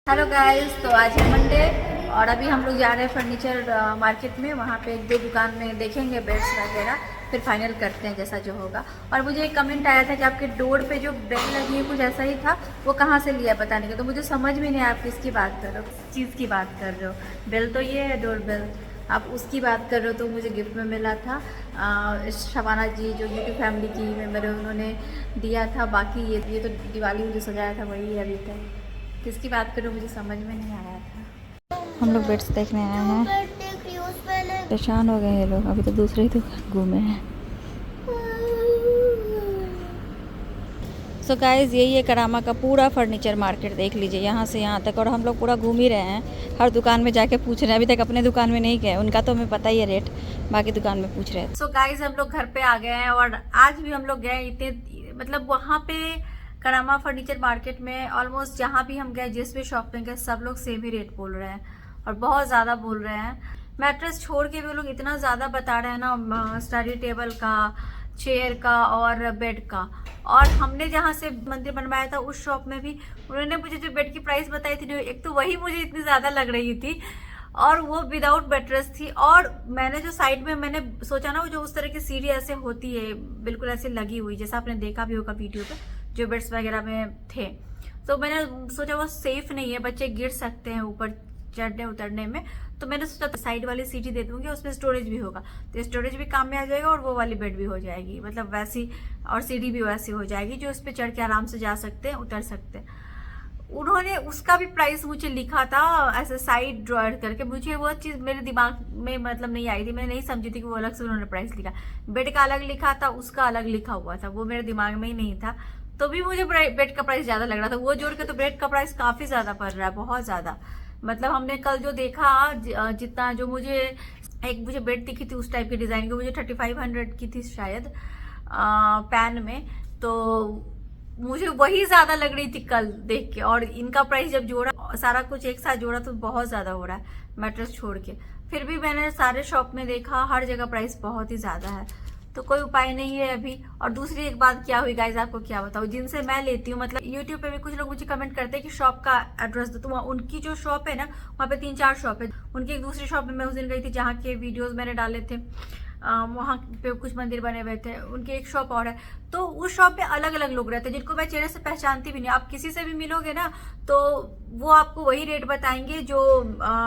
Hello guys, तो आज है मंडे और अभी हम लोग जा रहे हैं फर्नीचर मार्केट में। वहाँ पे एक दो दुकान में देखेंगे बेड्स वगैरह, फिर फाइनल करते हैं जैसा जो होगा। और मुझे एक कमेंट आया था कि आपके डोर पे जो बेल लगी है कुछ ऐसा ही था, वो कहाँ से लिया पता नहीं। तो मुझे समझ में नहीं आया आप किसकी बात कर रहे हो, किस चीज़ की बात कर रहे हो। बेल तो ये है, डोर बेल आप उसकी बात कर रहे हो। तो मुझे गिफ्ट में मिला था शबाना जी जो यूट्यूब फैमिली की मेंबर है, उन्होंने दिया था। बाकी ये तो दिवाली मुझे सजाया था वही है। अभी तक किसकी बात करूँ मुझे समझ में नहीं आया था। हम लोग बेड्स देखने आए हैं, परेशान हो गए ये लोग। अभी तो दूसरे ही दुकान घूमे हैं। सो गाइस, यही है करामा का पूरा फर्नीचर मार्केट। देख लीजिए यहाँ से यहाँ तक, और हम लोग पूरा घूम ही रहे हैं। हर दुकान में जाके पूछ रहे हैं। अभी तक अपने दुकान में नहीं गए, उनका तो हमें पता ही है रेट, बाकी दुकान में पूछ रहे हैं। सो गाइस, हम लोग घर पे आ गए हैं और आज भी हम लोग गए इतने, मतलब वहाँ पे करामा फर्नीचर मार्केट में ऑलमोस्ट जहाँ भी हम गए, जिस भी शॉप में गए, सब लोग सेम ही रेट बोल रहे हैं और बहुत ज़्यादा बोल रहे हैं। मैट्रेस छोड़ के भी लोग इतना ज़्यादा बता रहे हैं ना, स्टडी टेबल का, चेयर का और बेड का। और हमने जहाँ से मंदिर बनवाया था उस शॉप में भी उन्होंने मुझे जो बेड की प्राइस बताई थी, एक तो वही मुझे इतनी ज़्यादा लग रही थी और वो विदाउट बेडरेस्ट थी। और मैंने जो साइड में मैंने सोचा ना, वो जो उस तरह की सीढ़ी ऐसे होती है बिल्कुल ऐसे लगी हुई, जैसा आपने देखा भी होगा वीडियो पे जो बेड्स वगैरह में थे। तो मैंने सोचा वो सेफ नहीं है, बच्चे गिर सकते हैं ऊपर चढ़ने उतरने में। तो मैंने सोचा तो साइड वाली सीढ़ी दे दूंगी, उसमें स्टोरेज भी होगा, तो स्टोरेज भी काम में आ जाएगा और वो वाली बेड भी हो जाएगी, मतलब वैसी, और सीढ़ी भी वैसी हो जाएगी जो उस पर चढ़ के आराम से जा सकते हैं, उतर सकते हैं। उन्होंने उसका भी प्राइस मुझे लिखा था ऐसे साइड ड्रॉयर करके। मुझे वो चीज़ मेरे दिमाग में मतलब नहीं आई थी, मैं नहीं समझी थी कि वो अलग से उन्होंने प्राइस लिखा। बेड का अलग लिखा था, उसका अलग लिखा हुआ था, वो मेरे दिमाग में ही नहीं था। तो भी मुझे बेड का प्राइस ज़्यादा लग रहा था। वो जोड़ के तो बेड का प्राइस काफ़ी ज़्यादा पड़ रहा है, बहुत ज़्यादा। मतलब हमने कल जो देखा, जितना जो मुझे एक मुझे बेड दिखी थी उस टाइप की डिज़ाइन की, मुझे 3500 की थी शायद पैन में। तो मुझे वही ज्यादा लग रही थी कल देख के, और इनका प्राइस जब जोड़ा, सारा कुछ एक साथ जोड़ा, तो बहुत ज्यादा हो रहा है मैट्रेस छोड़ के। फिर भी मैंने सारे शॉप में देखा, हर जगह प्राइस बहुत ही ज्यादा है, तो कोई उपाय नहीं है अभी। और दूसरी एक बात क्या हुई गाइज, आपको क्या बताऊं, जिनसे मैं लेती हूँ, मतलब यूट्यूब पे भी कुछ लोग मुझे कमेंट करते हैं कि शॉप का एड्रेस दो। तो उनकी जो शॉप है ना, वहाँ पे 3-4 शॉप है। उनकी एक दूसरी शॉप में मैं उस दिन गई थी जहाँ के वीडियोज मैंने डाले थे, वहाँ पे कुछ मंदिर बने हुए थे। उनकी एक शॉप और है, तो उस शॉप में अलग अलग लोग रहते हैं जिनको मैं चेहरे से पहचानती भी नहीं। आप किसी से भी मिलोगे ना, तो वो आपको वही रेट बताएंगे जो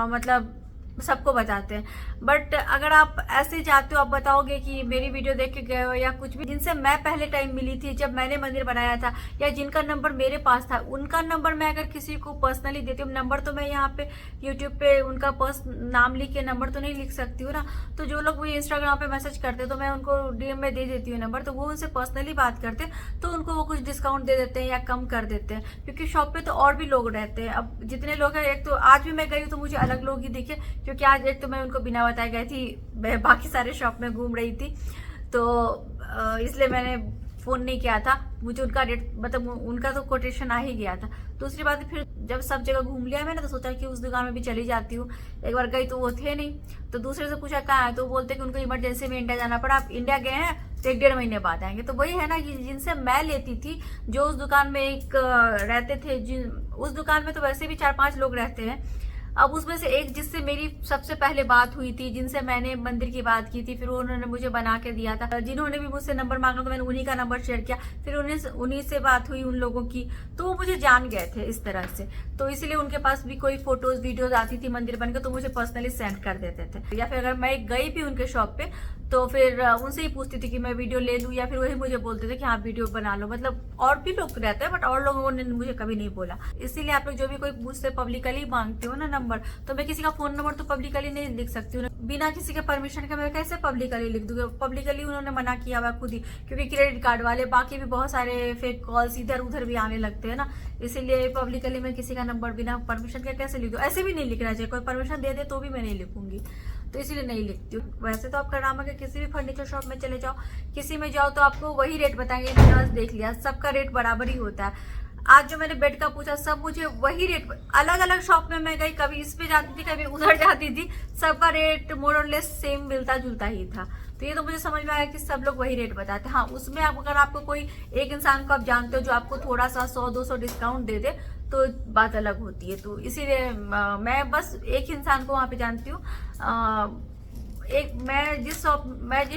मतलब सबको बताते हैं। बट अगर आप ऐसे जाते हो, आप बताओगे कि मेरी वीडियो देख के गए हो या कुछ भी, जिनसे मैं पहले टाइम मिली थी जब मैंने मंदिर बनाया था, या जिनका नंबर मेरे पास था, उनका नंबर मैं अगर किसी को पर्सनली देती हूँ, नंबर तो मैं यहाँ पे यूट्यूब पे उनका नाम लिख के नंबर तो नहीं लिख सकती हूँ ना। तो जो लोग मुझे इंस्टाग्राम पे मैसेज करते हैं, तो मैं उनको डीएम में दे देती हूँ नंबर, तो वो उनसे पर्सनली बात करते हैं, तो उनको वो कुछ डिस्काउंट दे देते हैं या कम कर देते हैं। क्योंकि शॉप पे तो और भी लोग रहते हैं। अब जितने लोग हैं, एक तो आज भी मैं गई हूँ तो मुझे अलग लोग ही दिखे, क्योंकि आज एक तो मैं उनको बिना बताए गई थी, मैं बाकी सारे शॉप में घूम रही थी, तो इसलिए मैंने फोन नहीं किया था। मुझे उनका रेट, मतलब उनका तो कोटेशन आ ही गया था। दूसरी बात, फिर जब सब जगह घूम लिया मैंने, तो सोचा कि उस दुकान में भी चली जाती हूँ। एक बार गई तो वो थे नहीं, तो दूसरे से पूछा कहाँ है, तो बोलते कि उनको इमरजेंसी में इंडिया जाना पड़ा। आप इंडिया गए हैं तो 1-1.5 महीने बाद आएंगे। तो वही है ना कि जिनसे मैं लेती थी, जो उस दुकान में एक रहते थे, उस दुकान में तो वैसे भी 4-5 लोग रहते हैं। अब उसमें से एक जिससे मेरी सबसे पहले बात हुई थी, जिनसे मैंने मंदिर की बात की थी, फिर उन्होंने मुझे बना के दिया था, जिन्होंने भी मुझसे नंबर मांगा तो मैंने उन्हीं का नंबर शेयर किया, फिर उन्हीं से बात हुई उन लोगों की, तो वो मुझे जान गए थे इस तरह से। तो इसलिए उनके पास भी कोई फोटोज वीडियोज आती थी मंदिर बनकर, तो मुझे पर्सनली सेंड कर देते थे। या फिर अगर मैं गई भी उनके शॉप पे, तो फिर उनसे ही पूछती थी कि मैं वीडियो ले लूँ, या फिर वही मुझे बोलते थे कि हाँ वीडियो बना लो। मतलब और भी लोग रहते हैं, बट और लोगों ने मुझे कभी नहीं बोला। इसीलिए आप लोग जो भी कोई मुझसे पब्लिकली मांगते हो ना नंबर, तो मैं किसी का फोन नंबर तो पब्लिकली नहीं लिख सकती हूँ, बिना किसी के परमिशन के मैं कैसे पब्लिकली लिख दूंगी। पब्लिकली उन्होंने मना किया हुआ खुद ही, क्योंकि क्रेडिट कार्ड वाले, बाकी भी बहुत सारे फेक कॉल्स इधर उधर भी आने लगते हैं ना, इसीलिए पब्लिकली मैं किसी का नंबर बिना परमिशन के कैसे लिख दूँ। ऐसे भी नहीं लिखना चाहिए, कोई परमिशन दे दे तो भी मैं नहीं लिखूंगी, तो इसीलिए नहीं लिखती हूँ। वैसे तो आप करामा के किसी भी फर्नीचर शॉप में चले जाओ, किसी में जाओ, तो आपको वही रेट बताएंगे। मैंने आज देख लिया, सबका रेट बराबर ही होता है। आज जो मैंने बेड का पूछा, सब मुझे वही रेट, अलग अलग शॉप में मैं गई, कभी इस पे जाती थी कभी उधर जाती थी, सबका रेट मोर और लेस सेम मिलता जुलता ही था। तो ये तो मुझे समझ में आया कि सब लोग वही रेट बताते हैं। हाँ, उसमें आप अगर आपको कोई एक इंसान को आप जानते हो जो आपको थोड़ा सा 100-200 डिस्काउंट दे दे तो बात अलग होती है। तो इसीलिए मैं बस एक इंसान को वहाँ पे जानती हूँ। मैं जिस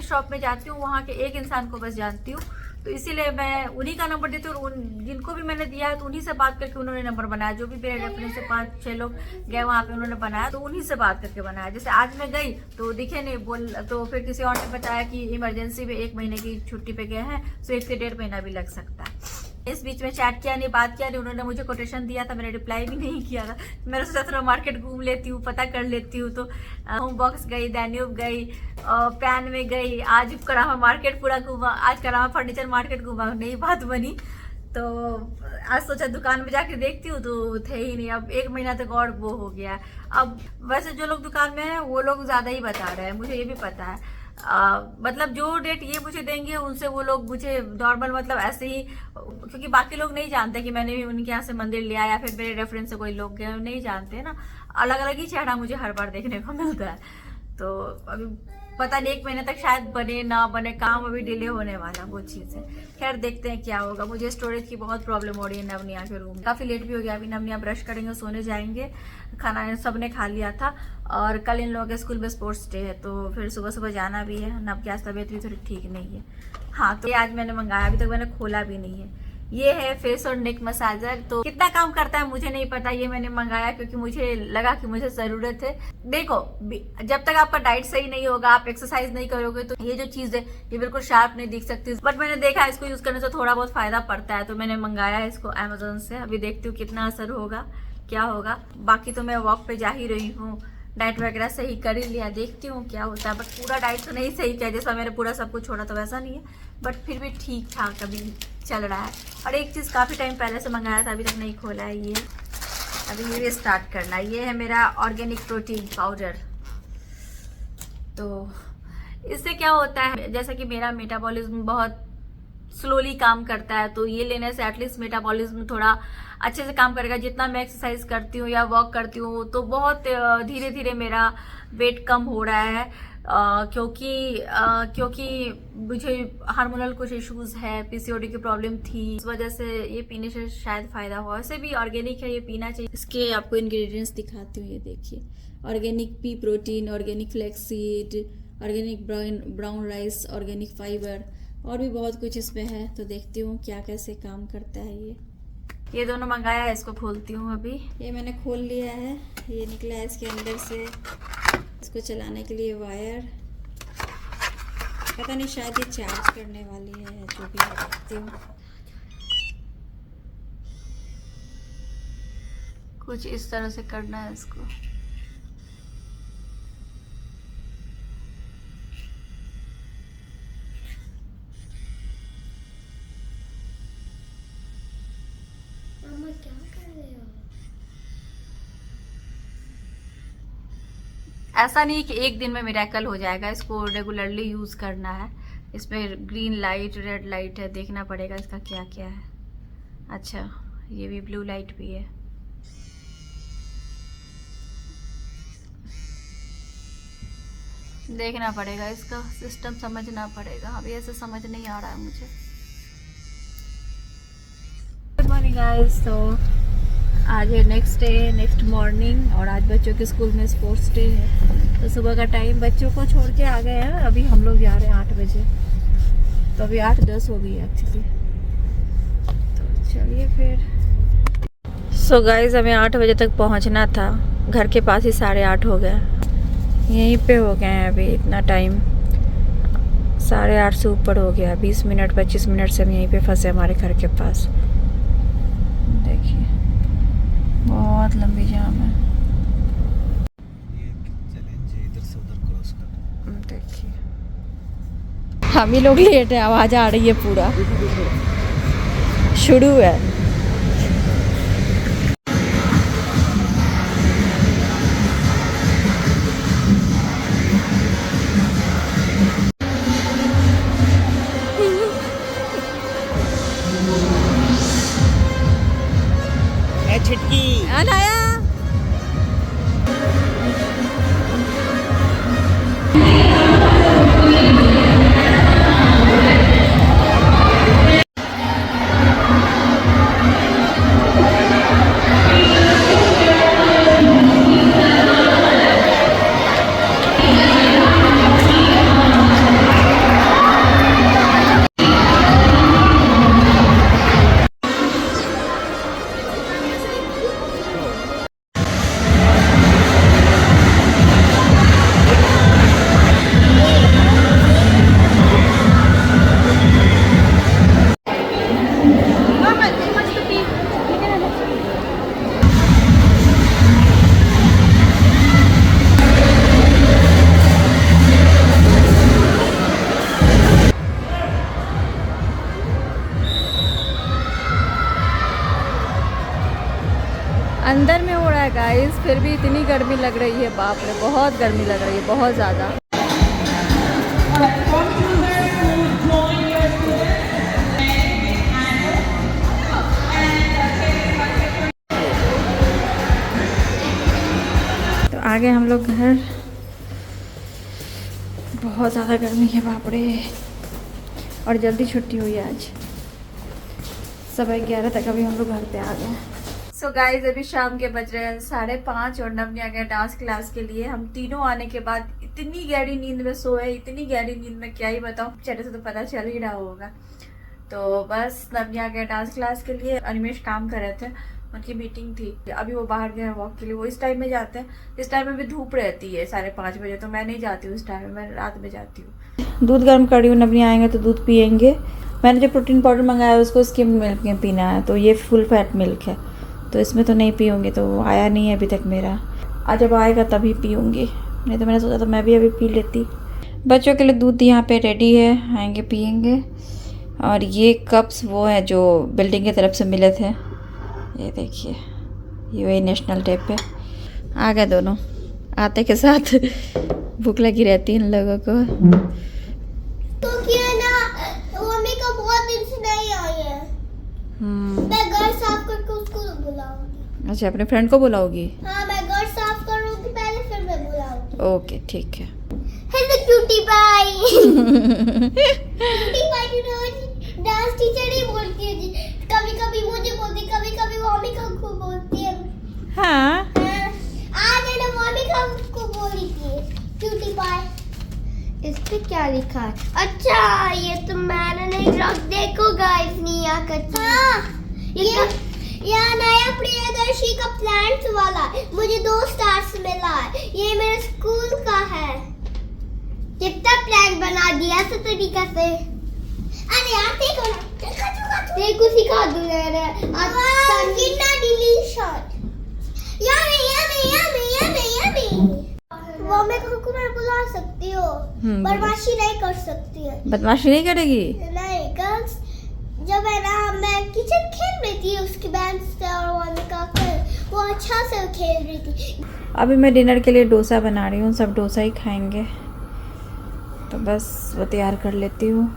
शॉप में जाती हूँ वहाँ के एक इंसान को बस जानती हूँ, तो इसीलिए मैं उन्हीं का नंबर देती हूँ। और जिनको भी मैंने दिया है तो उन्हीं से बात करके उन्होंने नंबर बनाया। जो भी मेरे रेफरेंस से 5-6 लोग गए वहाँ पे उन्होंने बनाया, तो उन्हीं से बात करके बनाया। जैसे आज मैं गई तो दिखे नहीं, बोल तो फिर किसी और ने बताया कि इमरजेंसी में 1 महीने की छुट्टी पे गए हैं, तो 1 से 1.5 महीना भी लग सकता है। इस बीच में चैट किया नहीं, बात किया नहीं, उन्होंने मुझे कोटेशन दिया था, मैंने रिप्लाई भी नहीं किया था। मैंने सोचा थोड़ा मार्केट घूम लेती हूँ, पता कर लेती हूँ। तो होम बॉक्स गई, दैन्यूब गई, पैन में गई, आज करामा मार्केट पूरा घूमा, आज करामा फर्नीचर मार्केट घूमा, नई बात बनी। तो आज सोचा दुकान में जाके देखती हूँ तो थे ही नहीं। अब 1 महीना तक और वो हो गया। अब वैसे जो लोग दुकान में हैं वो लोग ज़्यादा ही बता रहे हैं, मुझे ये भी पता है। मतलब जो डेट ये मुझे देंगे उनसे वो लोग मुझे नॉर्मल मतलब ऐसे ही, क्योंकि बाकी लोग नहीं जानते कि मैंने भी उनके यहाँ से मंदिर लिया या फिर मेरे रेफरेंस से कोई लोग गए, नहीं जानते ना। अलग अलग ही चेहरा मुझे हर बार देखने को मिलता है। तो अभी पता नहीं 1 महीने तक शायद बने ना बने, काम अभी डिले होने वाला वो चीज़ है। खैर देखते हैं क्या होगा। मुझे स्टोरेज की बहुत प्रॉब्लम हो रही है नवनिया के रूम। काफ़ी लेट भी हो गया, अभी नवनिया ब्रश करेंगे, सोने जाएंगे। खाना सबने खा लिया था और कल इन लोगों के स्कूल में स्पोर्ट्स डे है, तो फिर सुबह सुबह जाना भी है। नव की आज तबीयत भी थोड़ी ठीक नहीं है। हाँ, तो ये आज मैंने मंगाया, अभी तक मैंने खोला भी नहीं है। ये है फेस और नेक मसाजर। तो कितना काम करता है मुझे नहीं पता, ये मैंने मंगाया क्योंकि मुझे लगा कि मुझे जरूरत है। देखो, जब तक आपका डाइट सही नहीं होगा, आप एक्सरसाइज नहीं करोगे, तो ये जो चीज है ये बिल्कुल शार्प नहीं दिख सकती। बट मैंने देखा इसको यूज करने से थोड़ा बहुत फायदा पड़ता है, तो मैंने मंगाया है इसको अमेजोन से। अभी देखती हूँ कितना असर होगा, क्या होगा। बाकी तो मैं वॉक पे जा ही रही हूँ, डाइट वगैरह सही कर ही लिया, देखती हूँ क्या होता है। बट पूरा डाइट तो नहीं सही किया, जैसा मैंने पूरा सब कुछ छोड़ा तो वैसा नहीं है, बट फिर भी ठीक ठाक अभी चल रहा है। और एक चीज़ काफ़ी टाइम पहले से मंगाया था, अभी तक नहीं खोला है। ये अभी ये स्टार्ट करना है। ये है मेरा ऑर्गेनिक प्रोटीन पाउडर। तो इससे क्या होता है, जैसा कि मेरा मेटाबॉलिज्म बहुत स्लोली काम करता है, तो ये लेने से एटलीस्ट मेटाबॉलिज्म थोड़ा अच्छे से काम करेगा। जितना मैं एक्सरसाइज करती हूँ या वॉक करती हूँ तो बहुत धीरे धीरे मेरा वेट कम हो रहा है, क्योंकि मुझे हार्मोनल कुछ इश्यूज है, पीसीओडी की प्रॉब्लम थी, इस वजह से ये पीने से शायद फायदा हुआ। वैसे भी ऑर्गेनिक है, ये पीना चाहिए। इसके आपको इंग्रेडिएंट्स दिखाती हूँ, ये देखिए। Organic P protein, organic flaxseed, organic brown rice, organic fibre और भी बहुत कुछ इसमें है। तो देखती हूँ क्या कैसे काम करता है। ये दोनों मंगाया है, इसको खोलती हूँ अभी। ये मैंने खोल लिया है, ये निकला है इसके अंदर से। इसको चलाने के लिए वायर, पता नहीं शायद ये चार्ज करने वाली है, जो भी है देखती हूँ। कुछ इस तरह से करना है इसको। क्या कर रहे हो? ऐसा नहीं कि एक दिन में मिरेकल हो जाएगा, इसको रेगुलरली यूज करना है। इसमें ग्रीन लाइट, रेड लाइट है, देखना पड़ेगा इसका क्या क्या है। अच्छा, ये भी ब्लू लाइट भी है। देखना पड़ेगा, इसका सिस्टम समझना पड़ेगा। अभी ऐसे समझ नहीं आ रहा है मुझे। Good morning guys. तो आज है नेक्स्ट मॉर्निंग और आज बच्चों के स्कूल में स्पोर्ट्स डे है। तो सुबह का टाइम बच्चों को छोड़ के आ गए हैं, अभी हम लोग जा रहे हैं 8 बजे। तो अभी 8:10 हो गई एक्चुअली। तो चलिए फिर। सो गाइस, हमें 8 बजे तक पहुंचना था, घर के पास ही 8:30 हो गया। यहीं पे हो गए हैं अभी, इतना टाइम 8:30 से ऊपर हो गया। 20 मिनट 25 मिनट से हम यहीं पे फंसे हमारे घर के पास। देखिए बहुत लंबी जाम है। देखिए हम ही लोग लेट है, आवाज आ रही है, पूरा शुरू है। छिटकी अनाया अंदर में हो रहा है गाइस, फिर भी इतनी गर्मी लग रही है, बाप रे बहुत गर्मी लग रही है, बहुत ज़्यादा। तो आ गए हम लोग घर, बहुत ज़्यादा गर्मी है बाप रे, और जल्दी छुट्टी हुई आज, 11:15 तक अभी हम लोग घर पे आ गए। सो गाइज अभी शाम के बज रहे हैं 5:30 और नवनी आ गया डांस क्लास के लिए। हम तीनों आने के बाद इतनी गहरी नींद में सोए, इतनी गहरी नींद में क्या ही बताऊँ, चेहरे से तो पता चल ही रहा होगा। तो बस नवनी आ गया डांस क्लास के लिए, अनिमेश काम कर रहे थे, उनकी मीटिंग थी, अभी वो बाहर गए वॉक के लिए। वो इस टाइम में जाते हैं, इस टाइम में भी धूप रहती है 5:30 बजे, तो मैं नहीं जाती हूँ इस टाइम में, मैं रात में जाती हूँ। दूध गर्म कर रही हूँ, नवनी आएंगे तो दूध पियेंगे। मैंने जो प्रोटीन पाउडर मंगाया है उसको स्किम मिल्क में पीना है, तो ये फुल फैट मिल्क है, तो इसमें तो नहीं पीऊँगी, तो वो आया नहीं है अभी तक मेरा, आज जब आएगा तभी पीऊँगी, नहीं तो मैंने सोचा था मैं भी अभी पी लेती। बच्चों के लिए दूध यहाँ पे रेडी है, आएंगे पियेंगे। और ये कप्स वो हैं जो बिल्डिंग की तरफ से मिले थे, ये देखिए, ये वही नेशनल डे पे आ गए दोनों, आते के साथ भूख लगी रहती है इन लोगों को। तो क्या ना, मम्मी का बहुत दिन से नहीं आई है। मैं घर साफ करके उसको बुलाऊंगी। अच्छा, अपने फ्रेंड को बुलाओगी? हाँ, मैं घर साफ करूंगी पहले, फिर मैं बुलाऊंगी। ओके ठीक है। Hello cutie pie. Cutie pie रोज डांस टीचर ही बोलती है जी, कभी कभी मुझे बोलती, कभी कभी मम्मी को बोलती है। हाँ आज है ना मम्मी को बोली थी क्यूटी पाई। इस पे क्या लिखा है? अच्छा, ये तो मैंने नहीं रख, देखो गाइस निया का। हाँ, ये नया प्रियदर्शी का प्लांट वाला है, मुझे 2 स्टार्स मिला है, ये मेरे स्कूल का है। कितना प्लान बना दिया तो तरीका से। अरे यार देखो सिखा दूंगा यार, कितना डिलीशन। यम्मी वो मैं को मैं बुला सकती हो, बदमाशी नहीं कर सकती है। बदमाशी नहीं करेगी? नहीं गर्ल्स, जब है ना मैं किचन खेल रही थी उसकी बैंड से, और वो अच्छा से खेल रही थी। अभी मैं डिनर के लिए डोसा बना रही हूँ, सब डोसा ही खाएंगे, तो बस वो तैयार कर लेती हूँ।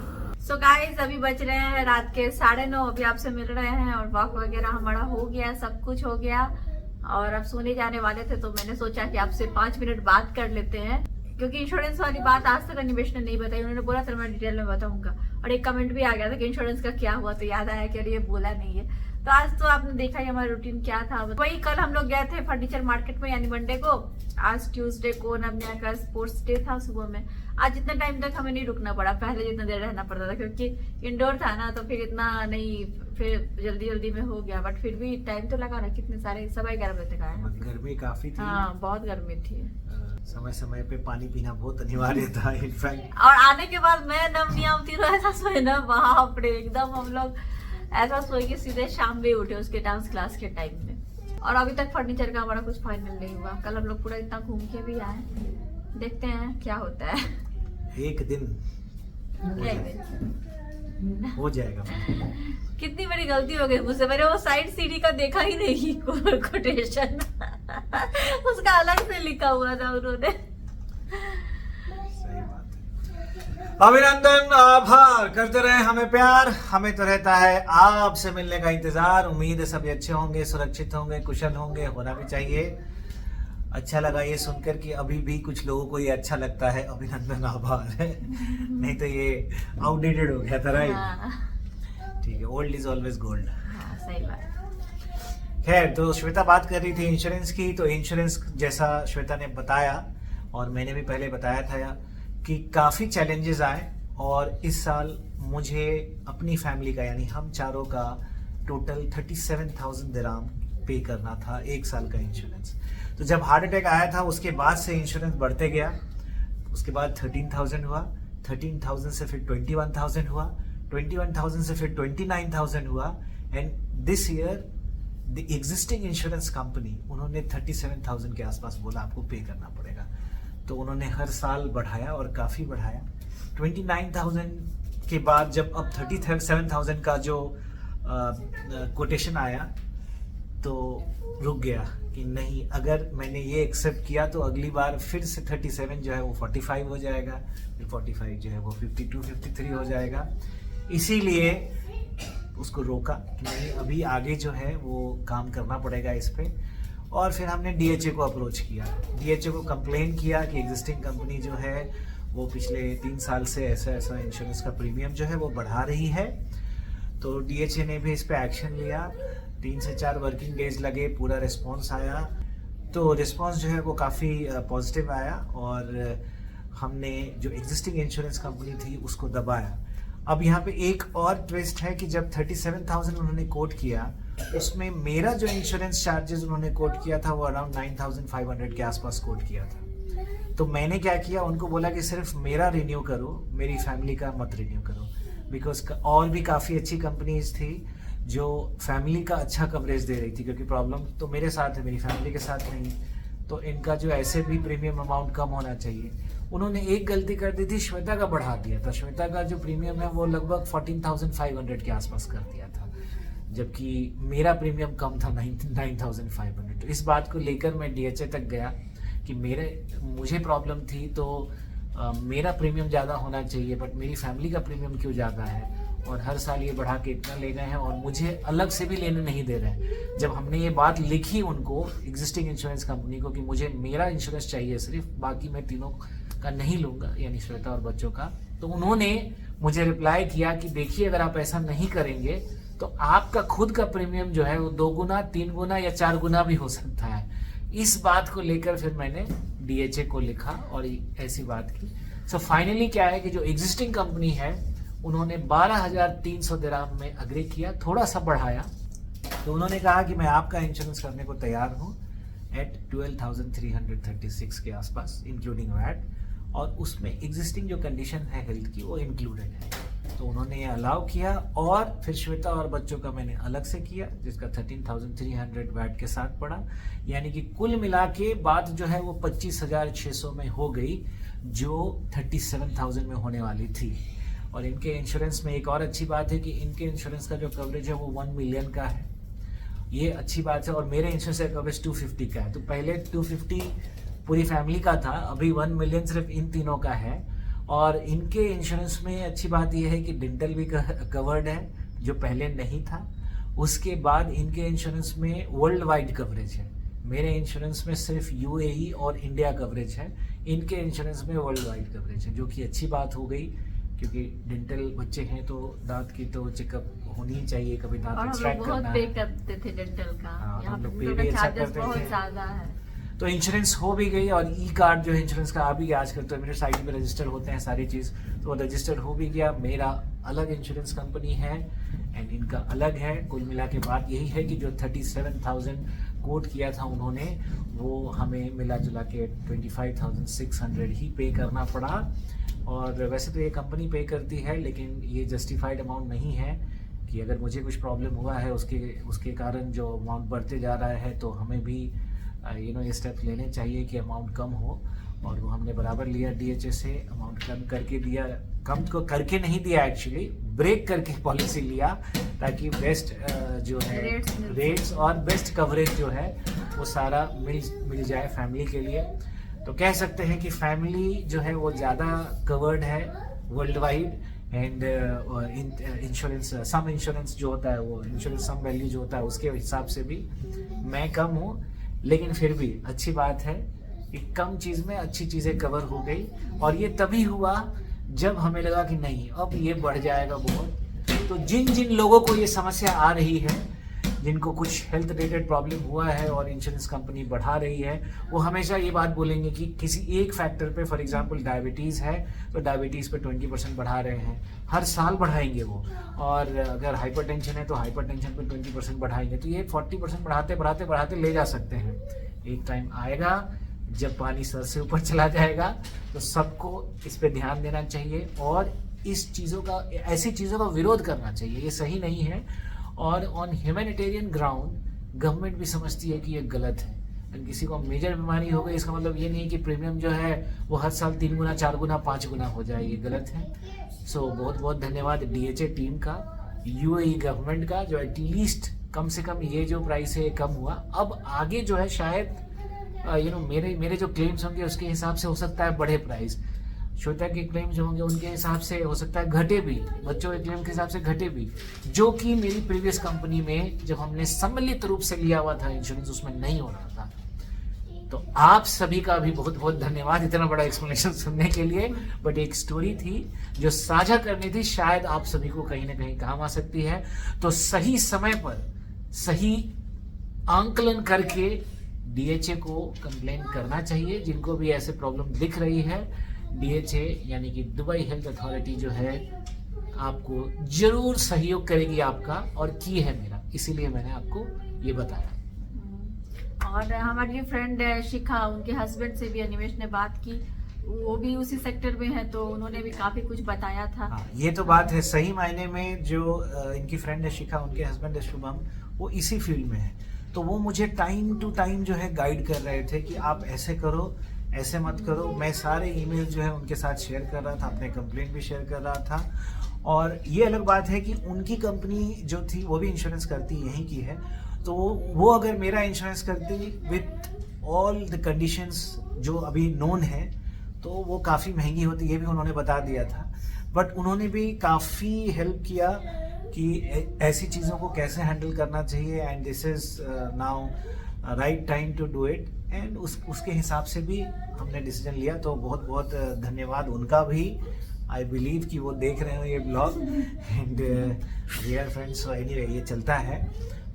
सो गाइस अभी बज रहे हैं रात के 9:30, अभी आपसे मिल रहे हैं और वॉक वगैरह हमारा हो गया, सब कुछ हो गया, और अब सोने जाने वाले थे, तो मैंने सोचा कि आपसे 5 मिनट बात कर लेते हैं, क्योंकि इंश्योरेंस वाली बात आज तक अनिमेश ने नहीं बताई, उन्होंने बोला था मैं डिटेल में बताऊंगा, और एक कमेंट भी आ गया था कि इंश्योरेंस का क्या हुआ, तो याद आया कि अरे ये बोला नहीं है। तो आज तो आपने देखा ही हमारा रूटीन क्या था, वही कल हम लोग गए थे फर्नीचर मार्केट में, यानी मंडे को, आज ट्यूसडे को नवनिया का स्पोर्ट्स डे था सुबह में। आज इतना टाइम तक हमें नहीं रुकना पड़ा, पहले जितना देर रहना पड़ता था, क्योंकि इंडोर था ना, तो फिर इतना नहीं, फिर जल्दी जल्दी में हो गया, बट फिर भी टाइम तो लगा ना, कितने सारे 11:15 बजे तक आए। गर्मी काफी थी। हाँ बहुत गर्मी थी, समय समय पे पानी पीना बहुत अनिवार्य था इनफैक्ट। और आने के बाद मैं नवनिया तीनों ऐसा सोए ना, बाप रे, एकदम हम लोग ऐसा सोए कि सीधे शाम में उठे उसके डांस क्लास के टाइम में। और अभी तक फर्नीचर का हमारा कुछ फाइनल नहीं हुआ, कल हम लोग पूरा इतना घूम के भी आए, देखते हैं क्या होता है। एक दिन हो जाएगा। कितनी बड़ी गलती हो गई मुझसे, मैंने वो साइड सीढ़ी का देखा ही नहीं कोटेशन उसका अलग से लिखा हुआ था उन्होंने। सही बात है। अभिनंदन, आभार, करते रहे हमें प्यार, हमें तो रहता है आपसे मिलने का इंतजार। उम्मीद है सभी अच्छे होंगे, सुरक्षित होंगे, कुशल होंगे, होना भी चाहिए। अच्छा लगा ये सुनकर कि अभी भी कुछ लोगों को ये अच्छा लगता है। अभिनंदन, आभार नहीं तो ये आउटडेटेड हो गया था, राइट? ठीक है, ओल्ड इज ऑलवेज गोल्ड। सही बात। खैर, तो श्वेता बात कर रही थी इंश्योरेंस की, तो इंश्योरेंस जैसा श्वेता ने बताया और मैंने भी पहले बताया था कि काफ़ी चैलेंजेस आए, और इस साल मुझे अपनी फैमिली का, यानी हम चारों का टोटल 37,000 दिरहाम पे करना था, 1 साल का इंश्योरेंस। तो जब हार्ट अटैक आया था उसके बाद से इंश्योरेंस बढ़ते गया, उसके बाद 13,000 हुआ, 13,000 से फिर 21,000 हुआ, 21,000 से फिर 29,000 हुआ, and this year the existing insurance company उन्होंने 37,000 के आसपास बोला आपको पे करना पड़ेगा। तो उन्होंने हर साल बढ़ाया और काफ़ी बढ़ाया। 29,000 के बाद जब अब 37,000 का जो कोटेशन आया, तो रुक गया कि नहीं, अगर मैंने ये एक्सेप्ट किया तो अगली बार फिर से 37 जो है वो 45 हो जाएगा, फिर 45 जो है वो 52 53 हो जाएगा। इसीलिए उसको रोका कि नहीं, अभी आगे जो है वो काम करना पड़ेगा इस पे। और फिर हमने DHA को अप्रोच किया, DHA को कंप्लेन किया कि एग्जिस्टिंग कंपनी जो है वो पिछले 3 साल से ऐसा इंश्योरेंस का प्रीमियम जो है वो बढ़ा रही है। तो DHA ने भी इस पे एक्शन लिया, 3 से 4 वर्किंग डेज लगे, पूरा रिस्पॉन्स आया। तो रिस्पॉन्स जो है वो काफ़ी पॉजिटिव आया और हमने जो एग्जिस्टिंग इंश्योरेंस कंपनी थी उसको दबाया। अब यहाँ पे एक और ट्विस्ट है कि जब 37,000 उन्होंने कोट किया, उसमें मेरा जो इंश्योरेंस चार्जेस उन्होंने कोट किया था वो अराउंड 9,500 के आसपास कोट किया था। तो मैंने क्या किया, उनको बोला कि सिर्फ मेरा रिन्यू करो, मेरी फैमिली का मत रिन्यू करो, बिकॉज और भी काफ़ी अच्छी कंपनीज थी जो फैमिली का अच्छा कवरेज दे रही थी, क्योंकि प्रॉब्लम तो मेरे साथ है, मेरी फैमिली के साथ नहीं। तो इनका जो ऐसे भी प्रीमियम अमाउंट कम होना चाहिए। उन्होंने एक गलती कर दी थी, श्वेता का बढ़ा दिया था। श्वेता का जो प्रीमियम है वो लगभग 14,500 के आसपास कर दिया था, जबकि मेरा प्रीमियम कम था 9,500। तो इस बात को लेकर मैं DHA तक गया कि मुझे प्रॉब्लम थी, तो मेरा प्रीमियम ज़्यादा होना चाहिए, बट मेरी फैमिली का प्रीमियम क्यों ज़्यादा है, और हर साल ये बढ़ा के इतना ले गए हैं और मुझे अलग से भी लेने नहीं दे रहे हैं। जब हमने ये बात लिखी उनको, एग्जिस्टिंग इंश्योरेंस कंपनी को, कि मुझे मेरा इंश्योरेंस चाहिए सिर्फ, बाकी मैं तीनों का नहीं लूँगा, यानी श्वेता और बच्चों का, तो उन्होंने मुझे रिप्लाई किया कि देखिए, अगर आप ऐसा नहीं करेंगे तो आपका खुद का प्रीमियम जो है वो 2 गुना, 3 गुना या 4 गुना भी हो सकता है। इस बात को लेकर फिर मैंने DHA को लिखा और ऐसी बात की। सो फाइनली क्या है कि जो एग्जिस्टिंग कंपनी है उन्होंने 12,300 दिरहम में अग्री किया, थोड़ा सा बढ़ाया। तो उन्होंने कहा कि मैं आपका इंश्योरेंस करने को तैयार हूँ एट 12,336 के आसपास इंक्लूडिंग वैट, और उसमें एग्जिस्टिंग जो कंडीशन है हेल्थ की वो इंक्लूडेड है। तो उन्होंने ये अलाउ किया, और फिर श्वेता और बच्चों का मैंने अलग से किया, जिसका 13,300 वैट के साथ पड़ा। यानी कि कुल मिला के बात जो है वो 25,600 में हो गई, जो 37,000 में होने वाली थी। और इनके इंश्योरेंस में एक और अच्छी बात है कि इनके इंश्योरेंस का जो कवरेज है वो 1 मिलियन का है, ये अच्छी बात है। और मेरे इंश्योरेंस का कवरेज 250 का है। तो पहले 250 पूरी फैमिली का था, अभी 1 मिलियन सिर्फ इन तीनों का है। और इनके इंश्योरेंस में अच्छी बात यह है कि डेंटल भी कवर्ड है, जो पहले नहीं था। उसके बाद इनके इंश्योरेंस में वर्ल्ड वाइड कवरेज है, मेरे इंश्योरेंस में सिर्फ UAE और इंडिया कवरेज है, इनके इंश्योरेंस में वर्ल्ड वाइड कवरेज है, जो कि अच्छी बात हो गई, क्योंकि डेंटल बच्चे हैं तो दांत की तो चेकअप होनी ही चाहिए, कभी दांत एक्सट्रैक्ट करना है। पे करते थे डेंटल का, यहाँ हम लोग लोग पे भी का अच्छा चार्जेस करते बहुत थे। ज्यादा है। तो इंश्योरेंस हो भी गई, और कार्ड जो है इंश्योरेंस का आ भी गया आजकल, तो मेरे साइट में रजिस्टर होते हैं सारी चीज़, तो वो रजिस्टर हो भी गया। मेरा अलग इंश्योरेंस कंपनी है एंड इनका अलग है। कुल मिला के बात यही है कि जो 37,000 कोट किया था उन्होंने, वो हमें मिला जुला के 25,600 ही पे करना पड़ा। और वैसे तो ये कंपनी पे करती है, लेकिन ये जस्टिफाइड अमाउंट नहीं है कि अगर मुझे कुछ प्रॉब्लम हुआ है उसके कारण जो अमाउंट बढ़ते जा रहा है, तो हमें भी ये स्टेप लेने चाहिए कि अमाउंट कम हो। और वो हमने बराबर लिया DHA से, अमाउंट कम करके दिया, कम को करके नहीं दिया, एक्चुअली ब्रेक करके पॉलिसी लिया, ताकि बेस्ट जो है रेट्स और बेस्ट कवरेज जो है वो सारा मिल जाए फैमिली के लिए। तो कह सकते हैं कि फैमिली जो है वो ज़्यादा कवर्ड है world wide, and insurance some insurance जो होता है, वो इंश्योरेंस सम वैल्यू जो होता है उसके हिसाब से भी मैं कम हूँ। लेकिन फिर भी अच्छी बात है कि कम चीज़ में अच्छी चीज़ें कवर हो गई, और ये तभी हुआ जब हमें लगा कि नहीं, अब ये बढ़ जाएगा बहुत। तो जिन लोगों को ये समस्या आ रही है, जिनको कुछ हेल्थ रिलेटेड प्रॉब्लम हुआ है और इंश्योरेंस कंपनी बढ़ा रही है, वो हमेशा ये बात बोलेंगे कि किसी एक फैक्टर पे, फॉर एग्जांपल डायबिटीज़ है तो डायबिटीज़ पे 20% बढ़ा रहे हैं, हर साल बढ़ाएंगे वो। और अगर हाइपरटेंशन है तो हाइपरटेंशन पे 20% बढ़ाएंगे। तो ये 40% बढ़ाते ले जा सकते हैं। एक टाइम आएगा जब पानी सर से ऊपर चला जाएगा, तो सबको इस पे ध्यान देना चाहिए और ऐसी चीज़ों का विरोध करना चाहिए। ये सही नहीं है। और ऑन ह्यूमैनिटेरियन ग्राउंड गवर्नमेंट भी समझती है कि ये गलत है। अगर किसी को मेजर बीमारी हो गई, इसका मतलब ये नहीं कि प्रीमियम जो है वो हर साल 3 गुना, 4 गुना, 5 गुना हो जाए, ये गलत है। सो बहुत बहुत धन्यवाद DHA टीम का, UAE गवर्नमेंट का, जो एटलीस्ट कम से कम ये जो प्राइस है कम हुआ। अब आगे जो है शायद मेरे जो क्लेम्स होंगे उसके हिसाब से हो सकता है बढ़े प्राइस, श्वेता के क्लेम जो होंगे उनके हिसाब से हो सकता है घटे भी, बच्चों के क्लेम के हिसाब से घटे भी, जो कि मेरी प्रीवियस कंपनी में जब हमने सम्मिलित रूप से लिया हुआ था इंश्योरेंस उसमें नहीं हो रहा था। तो आप सभी का भी बहुत बहुत धन्यवाद इतना बड़ा एक्सप्लेनेशन सुनने के लिए। बट एक स्टोरी थी जो साझा करनी थी, शायद आप सभी को कहीं ना कहीं काम आ सकती है। तो सही समय पर सही आंकलन करके DHA को कंप्लेन करना चाहिए। जिनको भी ऐसे प्रॉब्लम दिख रही है, DHA यानी कि दुबई हेल्थ अथॉरिटी जो है आपको जरूर सहयोग करेगी आपका, और की है मेरा, इसीलिए मैंने आपको ये बताया। और हमारी जो फ्रेंड है शिखा, उनके हस्बैंड से भी अनिमेश ने बात की, वो भी उसी सेक्टर में है, तो उन्होंने भी काफी कुछ बताया था। हाँ, ये तो बात है, सही मायने में जो इनकी फ्रेंड है शिखा, उनके हस्बैंड है शुभम, वो इसी फील्ड में है। तो वो मुझे टाइम टू टाइम जो है गाइड कर रहे थे कि आप ऐसे करो, ऐसे मत करो। मैं सारे ईमेल जो है उनके साथ शेयर कर रहा था, अपने कंप्लेंट भी शेयर कर रहा था। और ये अलग बात है कि उनकी कंपनी जो थी वो भी इंश्योरेंस करती यहीं की है, तो वो अगर मेरा इंश्योरेंस करती विथ ऑल द कंडीशंस जो अभी नोन है तो वो काफ़ी महंगी होती, ये भी उन्होंने बता दिया था। बट उन्होंने भी काफ़ी हेल्प किया कि ऐसी चीज़ों को कैसे हैंडल करना चाहिए, and this is now right time to do it, and उसके हिसाब से भी हमने डिसीजन लिया। तो बहुत बहुत धन्यवाद उनका भी। आई बिलीव कि वो देख रहे हो ये blog, and dear friends, anyway ये चलता है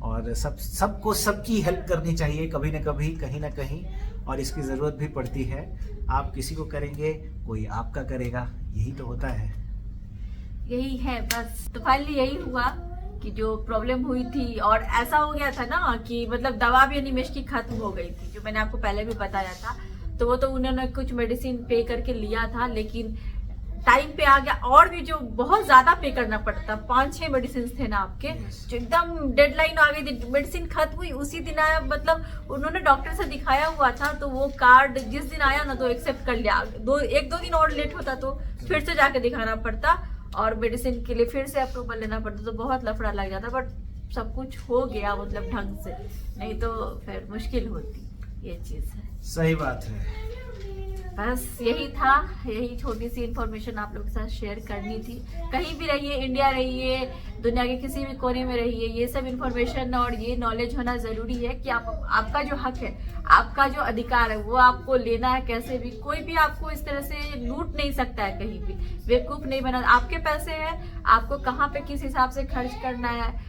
और सबको सबकी हेल्प करनी चाहिए कभी ना कभी, कहीं ना कहीं, और इसकी ज़रूरत भी पड़ती है। आप किसी को करेंगे, कोई आपका करेगा, यही तो होता है। यही है बस। तो फाइनली यही हुआ कि जो प्रॉब्लम हुई थी, और ऐसा हो गया था ना कि मतलब दवा भी अनिमेश की खत्म हो गई थी, जो मैंने आपको पहले भी बताया था। तो वो तो उन्होंने कुछ मेडिसिन पे करके लिया था, लेकिन टाइम पे आ गया, और भी जो बहुत ज्यादा पे करना पड़ता। 5-6 मेडिसिन थे ना आपके, जो एकदम डेडलाइन आ गई थी, मेडिसिन खत्म हुई उसी दिन आया। मतलब उन्होंने डॉक्टर से दिखाया हुआ था, तो वो कार्ड जिस दिन आया ना तो एक्सेप्ट कर लिया। 1-2 दिन और लेट होता तो फिर से जाके दिखाना पड़ता, और मेडिसिन के लिए फिर से अप्रूवल लेना पड़ता, तो बहुत लफड़ा लग जाता। बट सब कुछ हो गया मतलब ढंग से, नहीं तो फिर मुश्किल होती, ये चीज है। सही बात है। बस यही था, यही छोटी सी इन्फॉर्मेशन आप लोगों के साथ शेयर करनी थी। कहीं भी रहिए, इंडिया रहिए, दुनिया के किसी भी कोने में रहिए, ये सब इन्फॉर्मेशन और ये नॉलेज होना जरूरी है कि आपका जो हक है, आपका जो अधिकार है, वो आपको लेना है। कैसे भी कोई भी आपको इस तरह से लूट नहीं सकता है, कहीं भी बेवकूफ नहीं बना। आपके पैसे हैं, आपको कहाँ पे किस हिसाब से खर्च करना है,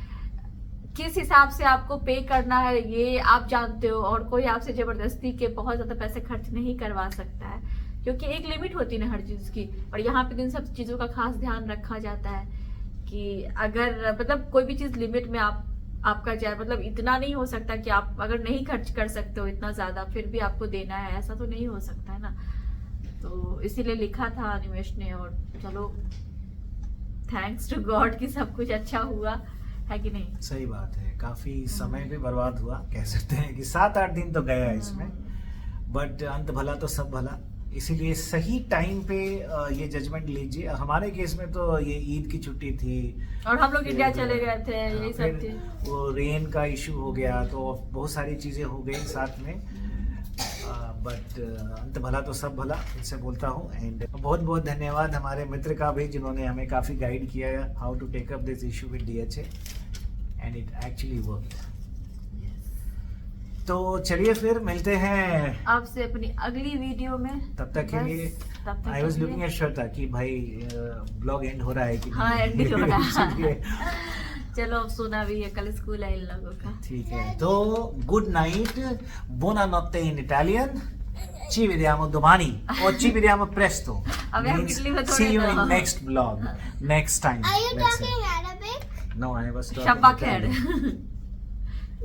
किस हिसाब से आपको पे करना है, ये आप जानते हो। और कोई आपसे जबरदस्ती के बहुत ज्यादा पैसे खर्च नहीं करवा सकता है, क्योंकि एक लिमिट होती है ना हर चीज की। और यहाँ पे इन सब चीजों का खास ध्यान रखा जाता है कि अगर मतलब कोई भी चीज लिमिट में आपका जाए, मतलब इतना नहीं हो सकता कि आप अगर नहीं खर्च कर सकते हो इतना ज्यादा, फिर भी आपको देना है, ऐसा तो नहीं हो सकता है ना। तो इसीलिए लिखा था अनिमेश ने, और चलो थैंक्स टू गॉड कि सब कुछ अच्छा हुआ है कि नहीं। सही बात है, काफी समय भी बर्बाद हुआ, कह सकते हैं कि 7-8 दिन तो गया इसमें, बट अंत भला तो सब भला। इसीलिए सही टाइम पे ये जजमेंट लीजिए। हमारे केस में तो ये ईद की छुट्टी थी, और हम लोग इंडिया चले गए थे, यही सब थी। वो रेन का इशू हो गया, तो बहुत सारी चीजें हो गई साथ में, बट अंत भला तो सब भला, इनसे बोलता हूँ। एंड बहुत बहुत धन्यवाद हमारे मित्र का भी, जिन्होंने हमें काफ़ी गाइड किया how to take up this issue with DHA, and it actually worked. तो चलिए फिर मिलते हैं आपसे अपनी अगली वीडियो में। तब तक के लिए I was looking at Shweta कि भाई ब्लॉग एंड हो रहा है कि हाँ, एंड हो रहा है। चलो अब सोना भी है, कल स्कूल है इन लोगों का। ठीक है, तो good night, buonanotte in Italian, ci vediamo domani o ci vediamo presto. See you in next vlog, next time. Are you talking Arabic? No, I was talking शब्बा खैर, Italian.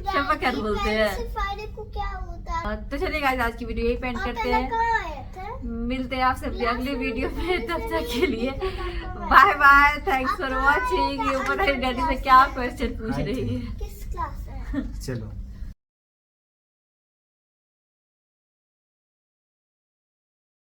शब्बा खैर बोलते हैं। फायदे को क्या होता है? तो चलिए गाइस, आज की वीडियो यही पेंट करते हैं। कहाँ आए थे? मिलते हैं आपसे अपनी अगली वीडियो में, तब तक के लिए bye bye, thanks for watching. ये ऊपर डैडी से क्या क्वेश्चन पूछ रही है। किस क्लास है? चलो।